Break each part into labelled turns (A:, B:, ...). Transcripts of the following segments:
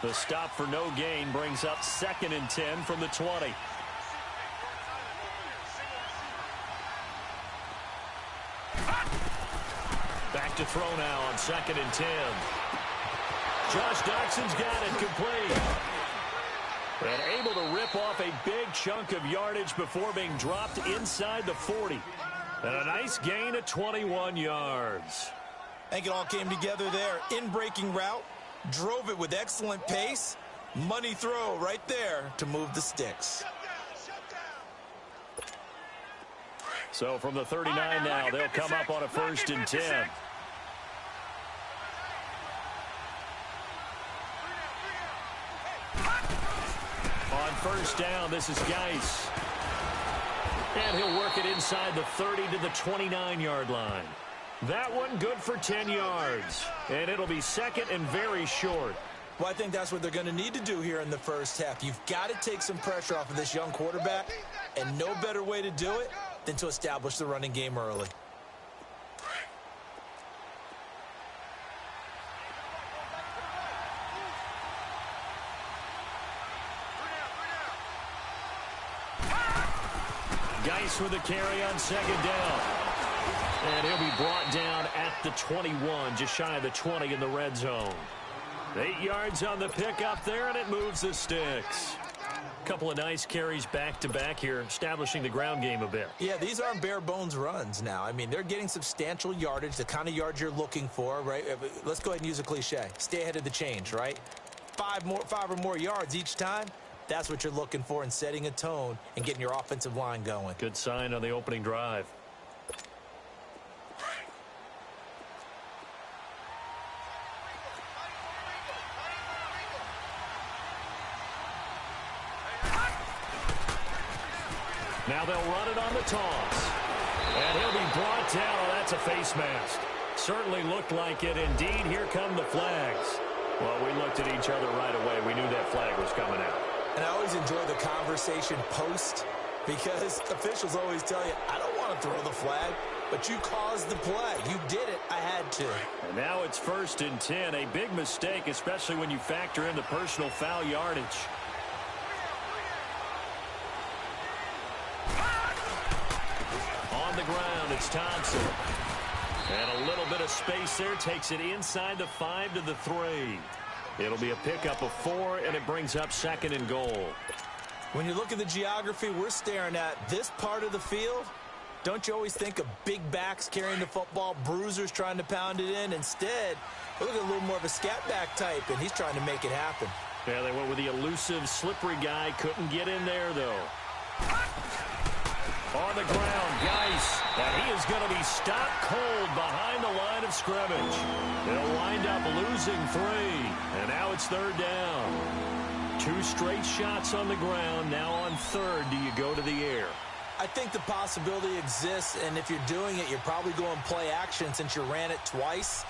A: The stop for no gain brings up 2nd and 10 from the 20. Back to throw now on 2nd and 10. Josh Doxson's got it complete. And able to rip off a big chunk of yardage before being dropped inside the 40. And a nice gain of 21 yards.
B: I think it all came together there. In-breaking route, drove it with excellent pace. Money throw right there to move the sticks.
A: So from the 39 now, they'll come up on a 1st and 10. On 1st down, this is Geis. And he'll work it inside the 30 to the 29-yard line. That one good for 10 yards. And it'll be 2nd and very short.
B: Well, I think that's what they're going to need to do here in the first half. You've got to take some pressure off of this young quarterback, and no better way to do it than to establish the running game early.
A: Geis with the carry on 2nd down. And he'll be brought down at the 21, just shy of the 20 in the red zone. 8 yards on the pickup there, and it moves the sticks. Couple of nice carries back-to-back here, establishing the ground game a bit.
B: Yeah, these aren't bare-bones runs now. I mean, they're getting substantial yardage, the kind of yards you're looking for, right? Let's go ahead and use a cliche. Stay ahead of the change, right? 5 or more yards each time. That's what you're looking for in setting a tone and getting your offensive line going.
A: Good sign on the opening drive. Now they'll run it on the toss. And he'll be brought down. Oh, that's a face mask. Certainly looked like it. Indeed, here come the flags. Well, we looked at each other right away. We knew that flag was coming out.
B: And I always enjoy the conversation post because officials always tell you, I don't want to throw the flag, but you caused the play. You did it. I had to.
A: And now it's 1st and 10. A big mistake, especially when you factor in the personal foul yardage. On the ground, it's Thompson. And a little bit of space there takes it inside the 5 to the 3. It'll be a pickup of 4, and it brings up 2nd and goal.
B: When you look at the geography we're staring at, this part of the field, don't you always think of big backs carrying the football, bruisers trying to pound it in? Instead, look at a little more of a scat back type, and he's trying to make it happen.
A: Yeah, they went with the elusive, slippery guy. Couldn't get in there, though. On the ground, Geis. And he is going to be stopped cold behind the line of scrimmage. They'll wind up losing 3. And now it's 3rd down. 2 straight shots on the ground. Now on 3rd, do you go to the air?
B: I think the possibility exists, and if you're doing it, you're probably going play action since you ran it twice.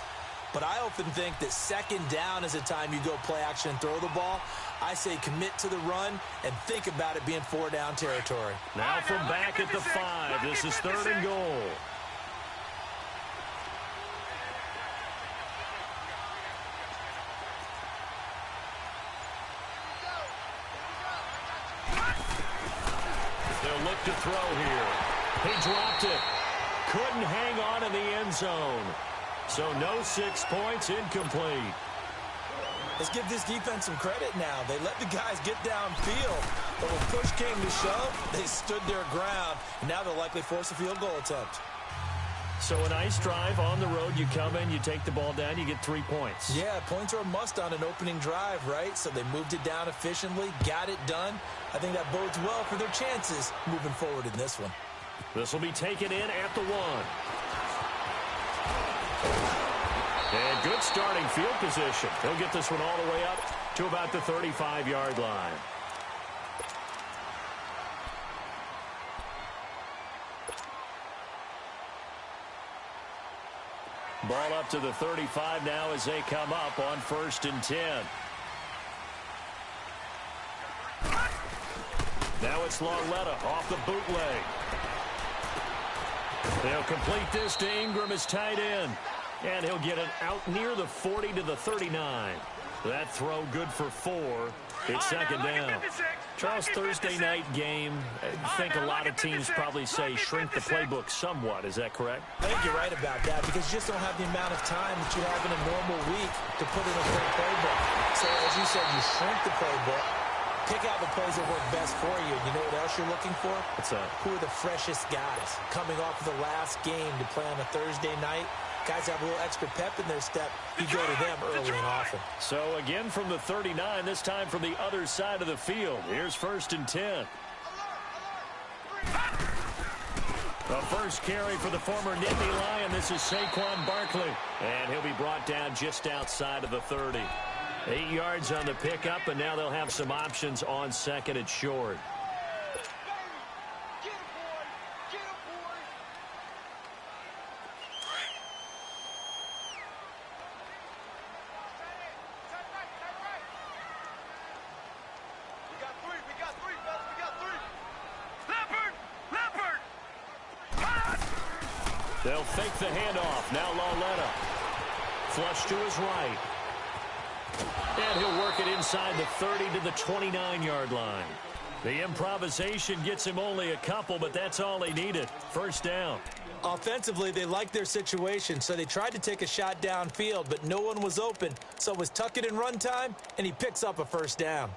B: But I often think that 2nd down is the time you go play action and throw the ball. I say commit to the run and think about it being 4-down territory.
A: Now from back at the 5, this is 3rd and goal. They'll look to throw here. He dropped it. Couldn't hang on in the end zone. So no 6 points, incomplete.
B: Let's give this defense some credit now. They let the guys get downfield, but when push came to shove, they stood their ground. And now they'll likely force a field goal attempt.
A: So a nice drive on the road. You come in, you take the ball down, you get 3 points.
B: Yeah, points are a must on an opening drive, right? So they moved it down efficiently, got it done. I think that bodes well for their chances moving forward in this one.
A: This will be taken in at the 1. And good starting field position. He'll get this one all the way up to about the 35-yard line. Ball up to the 35 now as they come up on 1st and 10. Now it's Lauletta off the bootleg. They'll complete this to Ingram as tight end. And he'll get it out near the 40 to the 39. That throw good for 4. It's second down. Charles, Thursday night game, I think a lot of teams probably say shrink the playbook somewhat. Is that correct?
B: I think you're right about that because you just don't have the amount of time that you have in a normal week to put in a full playbook. So, as you said, you shrink the playbook, pick out the plays that work best for you. You know what else you're looking for?
A: What's that?
B: Who are the freshest guys coming off of the last game to play on a Thursday night? Guys have a little extra pep in their step. You go to them early and often.
A: So again from the 39, this time from the other side of the field. Here's 1st and 10. The first carry for the former Nittany Lion. This is Saquon Barkley. And he'll be brought down just outside of the 30. 8 yards on the pickup, and now they'll have some options on second and short. They'll fake the handoff. Now Lauletta. Flush to his right. And he'll work it inside the 30 to the 29-yard line. The improvisation gets him only a couple, but that's all he needed. First down.
B: Offensively, they liked their situation, so they tried to take a shot downfield, but no one was open. So it was tuck it in run time, and he picks up a first down.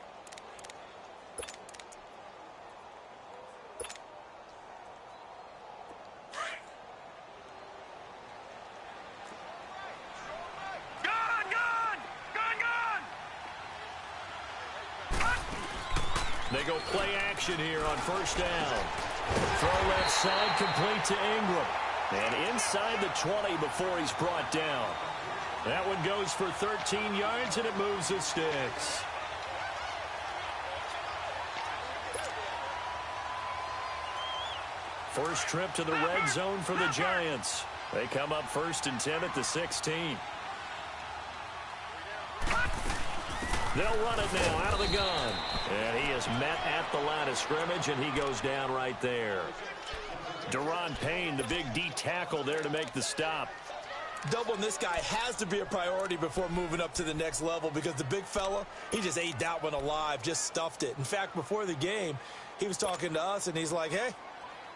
A: They go play action here on first down. Throw left side, complete to Ingram. And inside the 20 before he's brought down. That one goes for 13 yards, and it moves the sticks. First trip to the red zone for the Giants. They come up 1st and 10 at the 16. They'll run it now out of the gun. And he is met at the line of scrimmage, and he goes down right there. Daron Payne, the big D tackle there to make the stop.
B: Doubling this guy has to be a priority before moving up to the next level because the big fella, he just ate that one alive, just stuffed it. In fact, before the game, he was talking to us, and he's like, hey,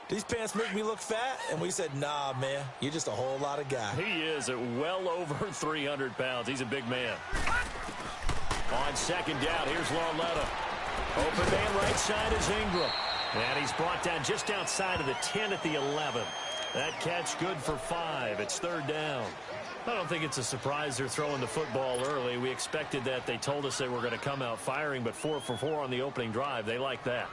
B: these pants make me look fat? And we said, nah, man, you're just a whole lot of guy.
A: He is at well over 300 pounds. He's a big man. On second down, here's Lauletta. Open man right side is Ingram. And he's brought down just outside of the 10 at the 11. That catch good for 5. It's third down. I don't think it's a surprise they're throwing the football early. We expected that. They told us they were going to come out firing, but 4 for 4 on the opening drive. They like that.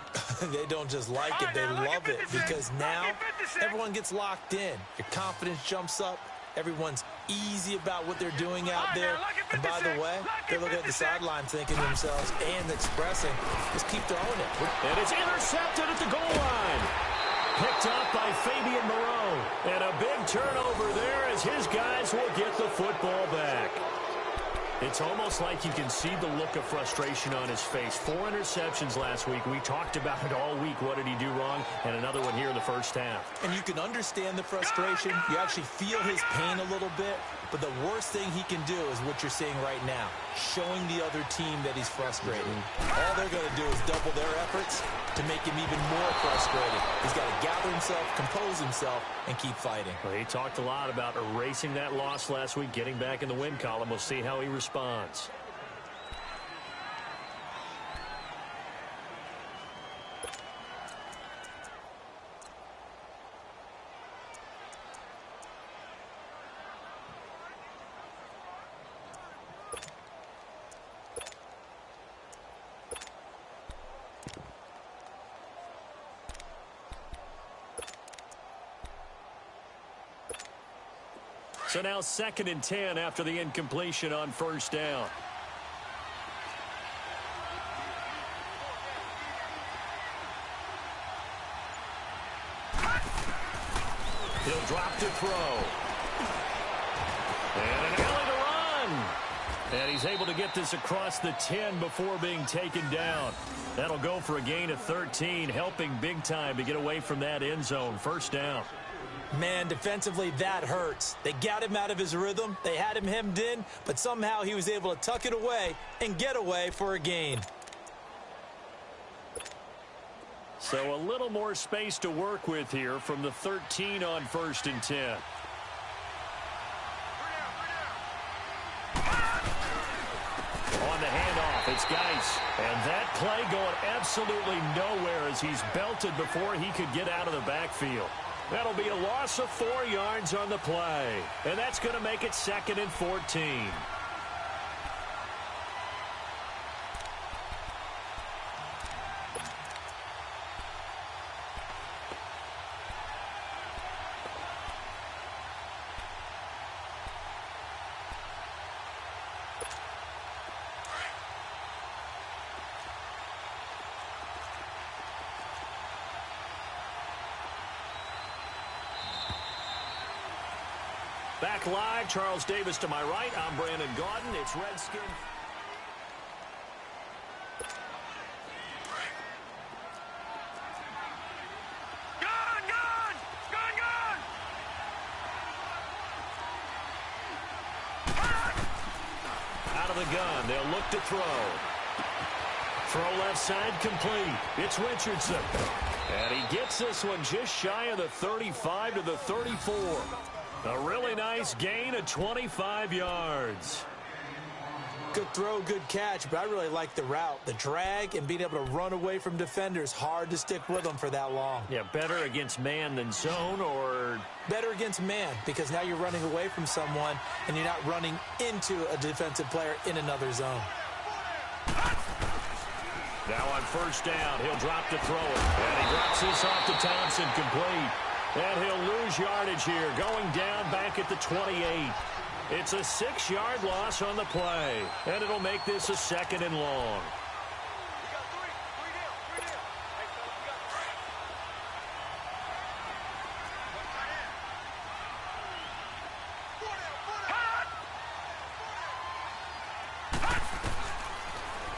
B: They don't just like it, they love it, because now everyone gets locked in. Your confidence jumps up. Everyone's easy about what they're doing out there. And by the way, they're looking at the sideline thinking to themselves and expressing, just keep throwing it.
A: And it's intercepted at the goal line. Picked up by Fabian Moreau. And a big turnover there as his guys will get the football back. It's almost like you can see the look of frustration on his face. 4 interceptions last week. We talked about it all week. What did he do wrong? And another one here in the first half.
B: And you can understand the frustration. You actually feel his pain a little bit. But the worst thing he can do is what you're seeing right now, showing the other team that he's frustrated. All they're going to do is double their efforts to make him even more frustrated. He's got to gather himself, compose himself, and keep fighting.
A: Well, he talked a lot about erasing that loss last week, getting back in the win column. We'll see how he responds. So now 2nd and 10 after the incompletion on first down. He'll drop to throw. And an alley to run. And he's able to get this across the 10 before being taken down. That'll go for a gain of 13, helping big time to get away from that end zone. First down.
B: Man, defensively, that hurts. They got him out of his rhythm. They had him hemmed in, but somehow he was able to tuck it away and get away for a gain.
A: So a little more space to work with here from the 13 on 1st and 10. On the handoff, it's Geis. And that play going absolutely nowhere as he's belted before he could get out of the backfield. That'll be a loss of 4 yards on the play. And that's going to make it 2nd and 14. Back live, Charles Davis to my right. I'm Brandon Gaudin. It's Redskin. Out of the gun, they'll look to throw. Throw left side complete. It's Richardson. And he gets this one just shy of the 35 to the 34. A really nice gain of 25 yards.
B: Good throw, good catch, but I really like the route. The drag and being able to run away from defenders. Hard to stick with them for that long.
A: Yeah, better against man than zone, or?
B: Better against man, because now you're running away from someone and you're not running into a defensive player in another zone.
A: Now on 1st down, he'll drop to throw it. And he drops this off to Thompson, complete. And he'll lose yardage here, going down back at the 28. It's a 6-yard loss on the play, and it'll make this a 2nd and long.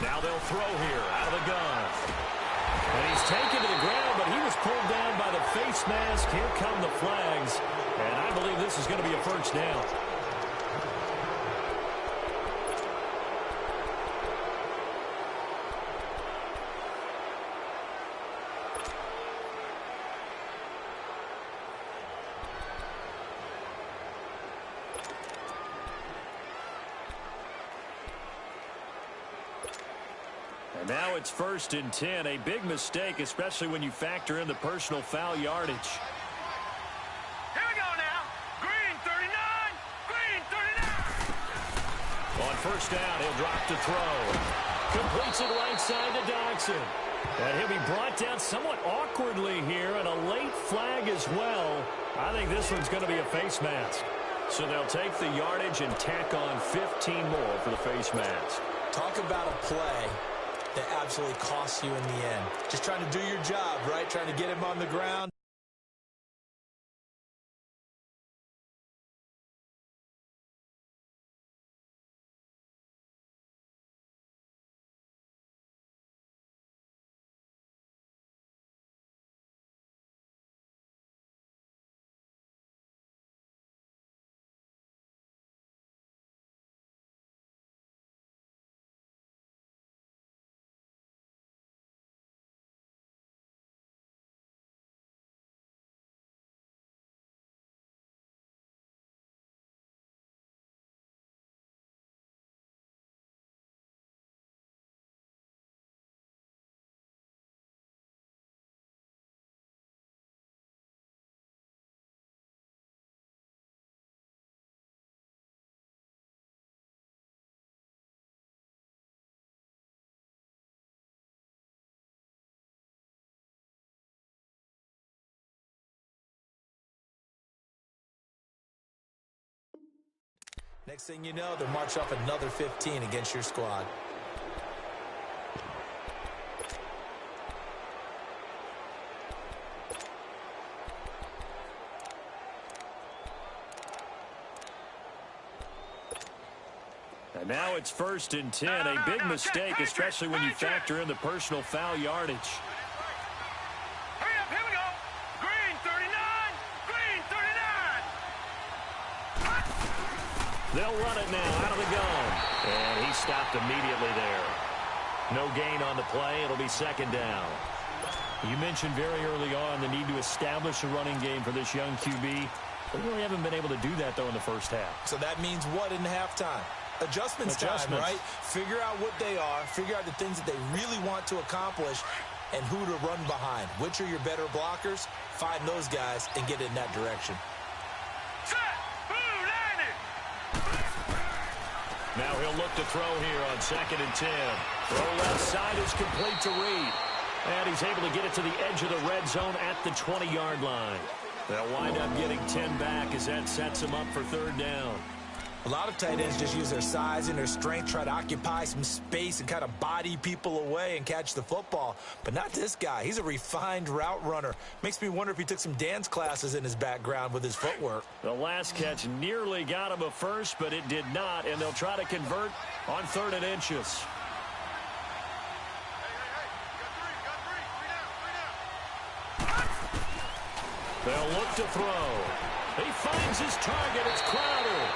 A: Now they'll throw here out of the gun. And he's taken to the ground, but he was pulled down by the face mask. Here come the flags. And I believe this is going to be a 1st down. And now it's 1st and 10. A big mistake, especially when you factor in the personal foul yardage.
C: Here we go now. Green 39. Green 39.
A: On 1st down, he'll drop to throw. Completes it right side to Dodson. And he'll be brought down somewhat awkwardly here, and a late flag as well. I think this one's going to be a face mask. So they'll take the yardage and tack on 15 more for the face mask.
B: Talk about a play that absolutely costs you in the end. Just trying to do your job, right? Trying to get him on the ground. Next thing you know, they'll march off another 15 against your squad.
A: And now it's 1st and 10. A big mistake, especially when you factor in the personal foul yardage.
C: Hurry up, here we go. Green 39. Green 39.
A: They'll run it now out of the gun. And he stopped immediately there. No gain on the play. It'll be second down. You mentioned very early on the need to establish a running game for this young QB. They really haven't been able to do that, though, in the first half.
B: So that means what in halftime? Adjustments time, right? Figure out what they are. Figure out the things that they really want to accomplish and who to run behind. Which are your better blockers? Find those guys and get in that direction.
A: Now he'll look to throw here on 2nd and 10. Throw left side is complete to Reed. And he's able to get it to the edge of the red zone at the 20-yard line. They'll wind up getting 10 back as that sets him up for third down.
B: A lot of tight ends just use their size and their strength, try to occupy some space and kind of body people away and catch the football. But not this guy. He's a refined route runner. Makes me wonder if he took some dance classes in his background with his footwork.
A: The last catch nearly got him a first, but it did not, and they'll try to convert on 3rd and inches. They'll look to throw. He finds his target. It's Crowder.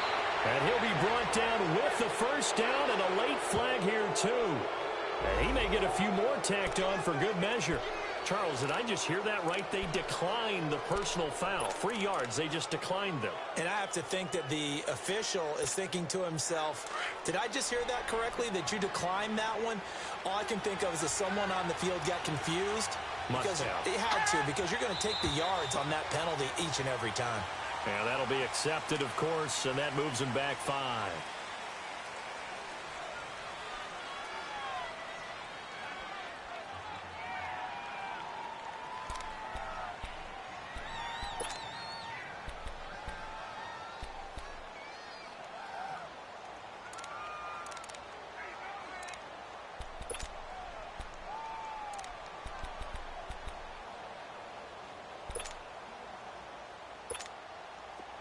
A: And he'll be brought down with the first down and a late flag here, too. And he may get a few more tacked on for good measure. Charles, did I just hear that right? They declined the personal foul. 3 yards, they just declined them.
B: And I have to think that the official is thinking to himself, did I just hear that correctly, that you declined that one? All I can think of is that someone on the field got confused. Because it had to, because you're going to take the yards on that penalty each and every time.
A: Yeah, that'll be accepted, of course, and that moves him back 5.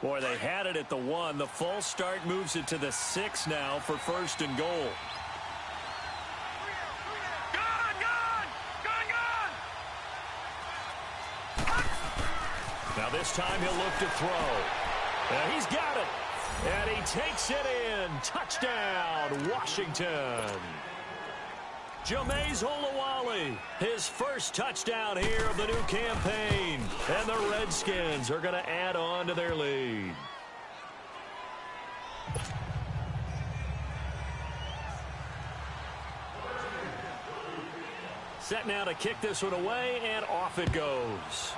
A: Boy, they had it at the 1. The false start moves it to the 6 now for 1st and goal. Now this time he'll look to throw. And he's got it. And he takes it in. Touchdown, Washington. Jameis Olawale, his first touchdown here of the new campaign. And the Redskins are going to add on to their lead. Set now to kick this one away, and off it goes.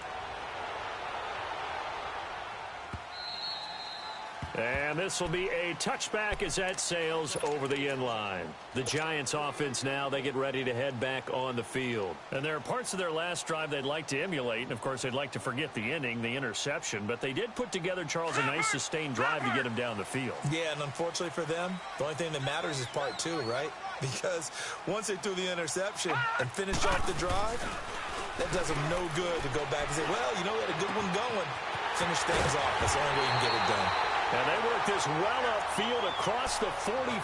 A: And this will be a touchback as that sails over the end line. The Giants offense now, they get ready to head back on the field. And there are parts of their last drive they'd like to emulate. And, of course, they'd like to forget the inning, the interception. But they did put together, Charles, a nice sustained drive to get him down the field.
B: Yeah, and unfortunately for them, the only thing that matters is part 2, right? Because once they threw the interception and finished off the drive, that does them no good to go back and say, well, you know, we had a good one going. Finish things off. That's the only way you can get it done.
A: And they work this well upfield across the 45.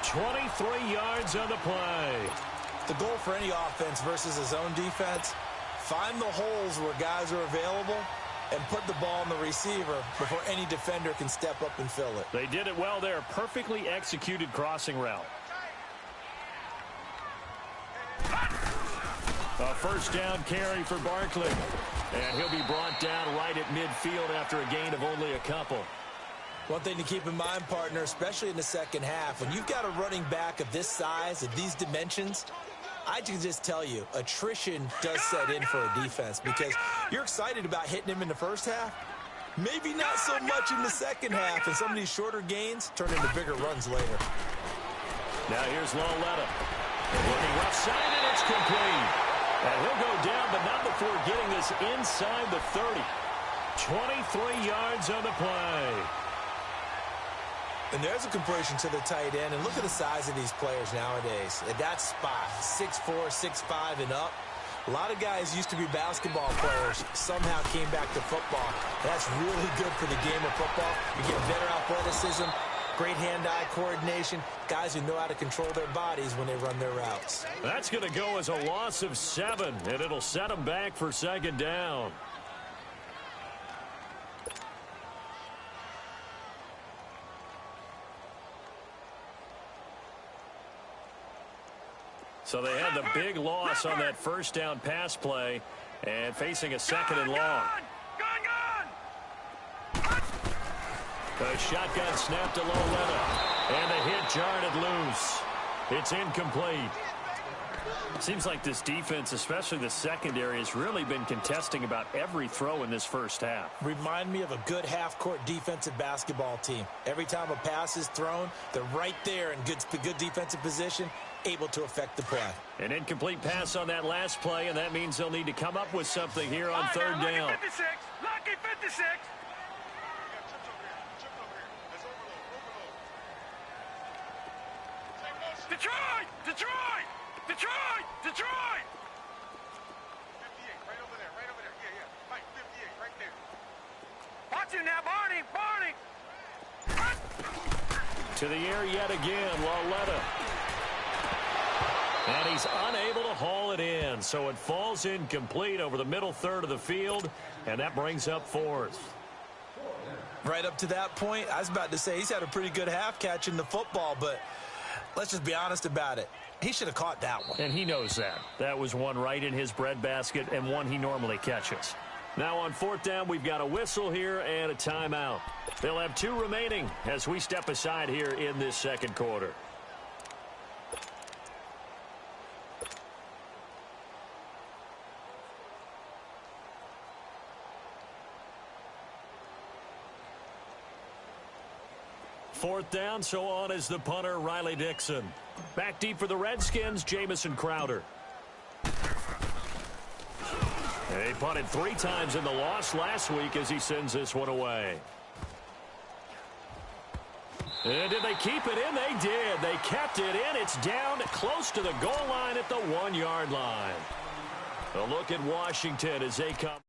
A: 23 yards on the play.
B: The goal for any offense versus a zone defense, find the holes where guys are available and put the ball in the receiver before any defender can step up and fill it.
A: They did it well there. Perfectly executed crossing route. A first down carry for Barkley. And he'll be brought down right at midfield after a gain of only a couple.
B: One thing to keep in mind, partner, especially in the second half, when you've got a running back of this size, of these dimensions, I can just tell you, attrition does set in for a defense because you're excited about hitting him in the first half. Maybe not so much in the second half, and some of these shorter gains turn into bigger runs later.
A: Now here's Lawletta. Looking left side, and it's complete. And he'll go down, but not before getting this inside the 30. 23 yards on the play.
B: And there's a completion to the tight end. And look at the size of these players nowadays. At that spot, 6'4", 6'5", and up. A lot of guys used to be basketball players, somehow came back to football. That's really good for the game of football. You get better athleticism, great hand-eye coordination, guys who know how to control their bodies when they run their routes.
A: That's going to go as a loss of 7, and it'll set them back for second down. So they had the big loss on that first down pass play and facing a second and long. The shotgun snapped to Loletta, and the hit jarred it loose. It's incomplete. Seems like this defense, especially the secondary, has really been contesting about every throw in this first half.
B: Remind me of a good half-court defensive basketball team. Every time a pass is thrown, they're right there in good defensive position, able to affect the play.
A: An incomplete pass on that last play, and that means they'll need to come up with something here on third down.
C: Lucky 56. Lucky 56. Detroit! Detroit! Detroit! Detroit! 58, right over there, right over there. Yeah, yeah. Mike, 58, right there. Watch him now, Barney! Barney!
A: To the air yet again, Loletta. And he's unable to haul it in, so it falls incomplete over the middle third of the field, and that brings up fourth.
B: Right up to that point, I was about to say he's had a pretty good half catching the football, but let's just be honest about it. He should have caught that one.
A: And he knows that. That was one right in his breadbasket and one he normally catches. Now on fourth down, we've got a whistle here and a timeout. They'll have 2 remaining as we step aside here in this second quarter. Fourth down, so on is the punter, Riley Dixon. Back deep for the Redskins, Jamison Crowder. They punted 3 times in the loss last week as he sends this one away. And did they keep it in? They did. They kept it in. It's down close to the goal line at the 1-yard line. A look at Washington as they come.